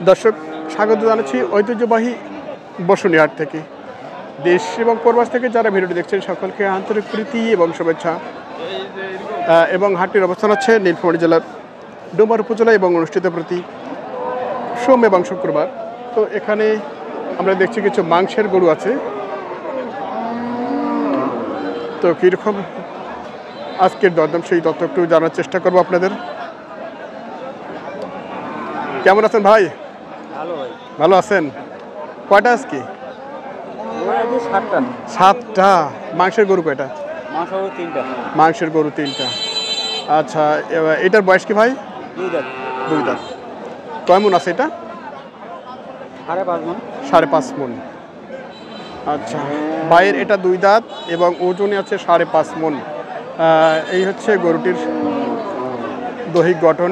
দর্শক স্বাগত জানাচ্ছি ঐতিহ্যবাহী বসুনিহাট থেকে। দেশ এবং প্রবাস থেকে যারা ভিডিওটি দেখছেন সকলকে আন্তরিক প্রীতি এবং শুভেচ্ছা। এবং হাটটির অবস্থান হচ্ছে নীলফামারী জেলার ডোমার উপজেলা এবং অনুষ্ঠিত প্রতি সোম এবং শুক্রবার। তো এখানে আমরা দেখছি কিছু মাংসের গরু আছে। তো কীরকম আজকের দরদাম সেই তথ্য একটু জানার চেষ্টা করবো আপনাদের। কেমন আছেন ভাই? ভালো আছেন? কয়টা আজকে? 7টা। মাংসের গরু কয়টা? মাংসের গরু 3টা। আচ্ছা, এটার বয়স কি ভাই? 2 দাঁত। কয় মন আছে এটা? 5.5 মন। আচ্ছা, ভাইয়ের এটা 2 দাঁত এবং ওজনে আছে 5.5 মন। এই হচ্ছে গরুটির দৈহিক গঠন।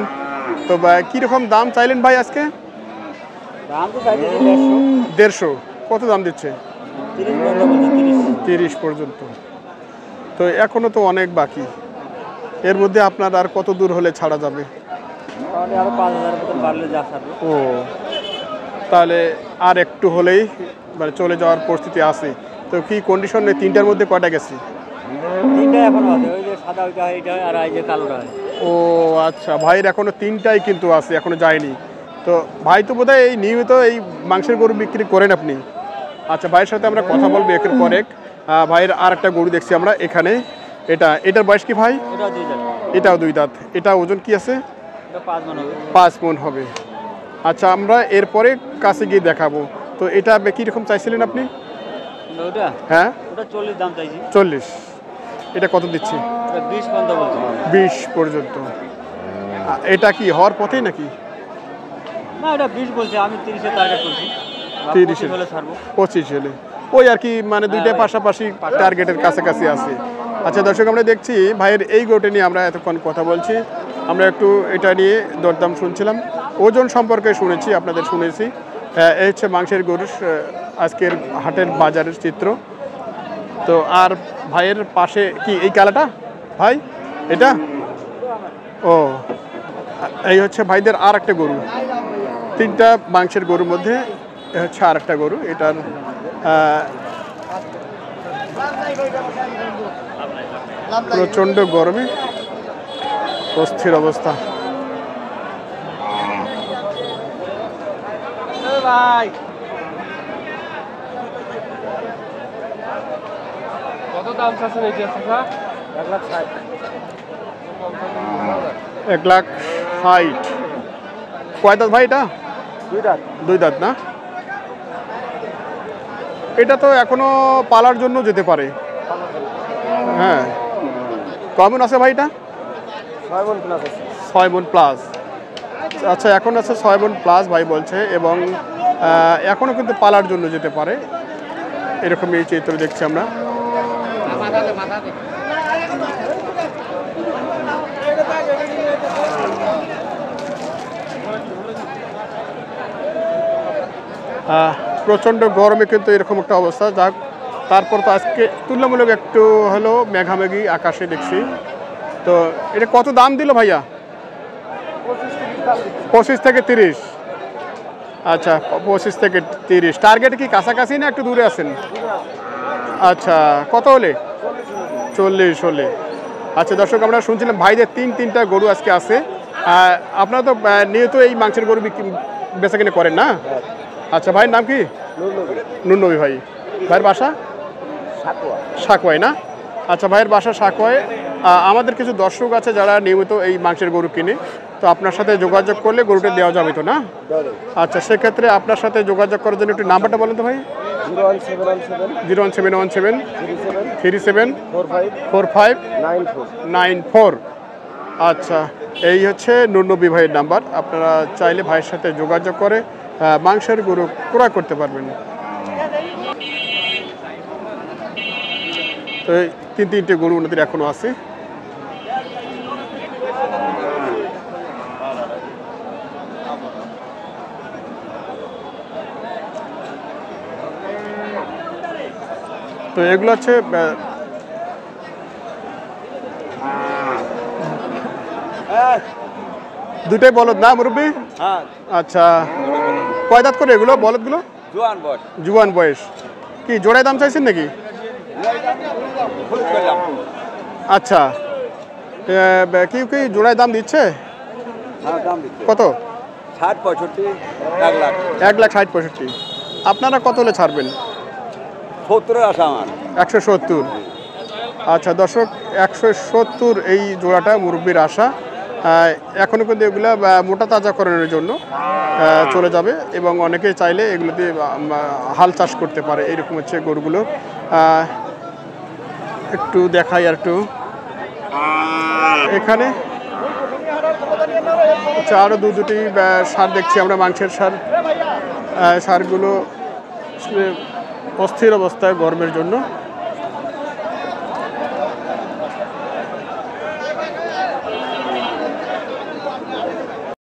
তো কীরকম দাম চাইলেন ভাই আজকে? 150। কত দাম দিচ্ছে? 30 পর্যন্ত। তো এখনো তো অনেক বাকি। এর মধ্যে আপনার আর কত দূর হলে ছাড়া যাবে? ও, তাহলে আর একটু হলেই মানে চলে যাওয়ার পরিস্থিতি আছে। তো কি কন্ডিশন নেই? 3টার মধ্যে কয়টা গেছে? 3টা এখনো আছে, ওই যে সাদা ওইটা এইটা আর এই যে কালোটা। ও আচ্ছা, ভাইয়ের এখনো 3টাই কিন্তু আছে, এখনো যায়নি। তো ভাই তো বোধহয় এই নিয়মিত এই মাংসের গরু বিক্রি করেন আপনি? আচ্ছা, ভাইয়ের সাথে আমরা কথা বলবো একের পর এক। ভাইয়ের আর একটা গরু দেখছি আমরা এখানে। এটার বয়স কি ভাই? এটাও 2 দাঁত। এটা ওজন কি আছে? 5 মন হবে। আচ্ছা, আমরা এরপরে কাছে গিয়ে দেখাবো। তো এটা কীরকম চাইছিলেন আপনি? হ্যাঁ, 40 দাম চাইছি। 40। এটা কত দিচ্ছি? 20 পর্যন্ত। এটা কি হওয়ার পথেই নাকি? না, এটা 20 বলছে, আমি 30-এর টার্গেট করছি। 30 হলে ছাড়বো। 25 হলে ওই আর কি, মানে দুইটাই পাশাপাশি টার্গেটের কাছাকাছি আছে। আচ্ছা দর্শক, আমরা দেখছি ভাইয়ের এই গরুটা নিয়ে আমরা এতক্ষণ কথা বলছি। আমরা একটু এটা নিয়ে দরদাম শুনছিলাম, ওজন সম্পর্কে শুনেছি, আপনাদের শুনেছি। এই হচ্ছে মাংসের গরুর আজকের হাটের বাজারের চিত্র। তো আর ভাইয়ের পাশে কি এই কালাটা ভাই? এটা ও, এই হচ্ছে ভাইদের আর একটা গরু। 3টা মাংসের গরুর মধ্যে হচ্ছে আর একটা গরু। এটার প্রচণ্ড গরমে অস্থির অবস্থা। কত দাম চাচ্ছেন এটা? 1,60,000। কয় দাঁত ভাই এটা? 2 দাঁত না? এটা তো এখনো পালার জন্য যেতে পারে। হ্যাঁ, কমন আছে ভাই? এটা 6 মন প্লাস। আচ্ছা, এখন আছে 6 মন প্লাস ভাই বলছে, এবং এখনও কিন্তু পালার জন্য যেতে পারে, এরকম এই চিত্র দেখছি আমরা। প্রচণ্ড গরমে কিন্তু এরকম একটা অবস্থা। যাক, তারপর তো আজকে তুলনামূলক একটু হলো মেঘামেঘি আকাশে দেখছি। তো এটা কত দাম দিল ভাইয়া? 25 থেকে 30। আচ্ছা, 25 থেকে 30। টার্গেট কি কাছাকাছি না একটু দূরে আছেন? আচ্ছা, কত হলে? 40 হলে। আচ্ছা দর্শক, আমরা শুনছিলাম ভাইদের 3টা গরু আজকে আছে। আপনারা তো নিয়মিত এই মাংসের গরু বেচা কিনে করেন না? আচ্ছা, ভাইয়ের নাম কি? নুরনবী ভাই। ভাইয়ের বাসা সাকোয়ায় না? আচ্ছা, ভাইয়ের বাসা সাকোয়ায়। আমাদের কিছু দর্শক আছে যারা নিয়মিত এই মাংসের গরু কিনে। তো আপনার সাথে যোগাযোগ করলে গরুটা দেওয়া যাবে তো না? আচ্ছা, সেক্ষেত্রে আপনার সাথে যোগাযোগ করার জন্য একটু নাম্বারটা বলেন তো ভাই। 01717 37 4594। আচ্ছা, এই হচ্ছে নুরনবী ভাইয়ের নাম্বার। আপনারা চাইলে ভাইয়ের সাথে যোগাযোগ করে মাংসের গরু ক্রয় করতে পারবেন। তো এই 3টে গরু ওনাদের এখনো আছে। তো এগুলো হচ্ছে দুটোই বলদ না মুরব্বী? হ্যাঁ আচ্ছা, কয় দাঁত করে এগুলো বলদগুলো? জোয়ান বস জুয়ান বয়স। কি জোড়ায় দাম চাইছেন নাকি? আচ্ছা, কি কি জোড়ায় দাম দিচ্ছে? হ্যাঁ দাম দিচ্ছে কত? 60-65 1 লাখ 1,60,65,000। আপনারা কত হলে ছাড়বেন? 70-এর আশা আমার। 170। আচ্ছা দর্শক, 170 এই জোড়াটা মুরব্বির আশা। এখনও কিন্তু এগুলা মোটা তাজাকরণের জন্য চলে যাবে এবং অনেকে চাইলে এগুলো দিয়ে হাল চাষ করতে পারে। এইরকম হচ্ছে গরুগুলো। একটু দেখাই আর একটু এখানে আচ্ছা, আরও দুটি সার দেখছি আমরা, মাংসের সার। সারগুলো অস্থির অবস্থায় গরমের জন্য।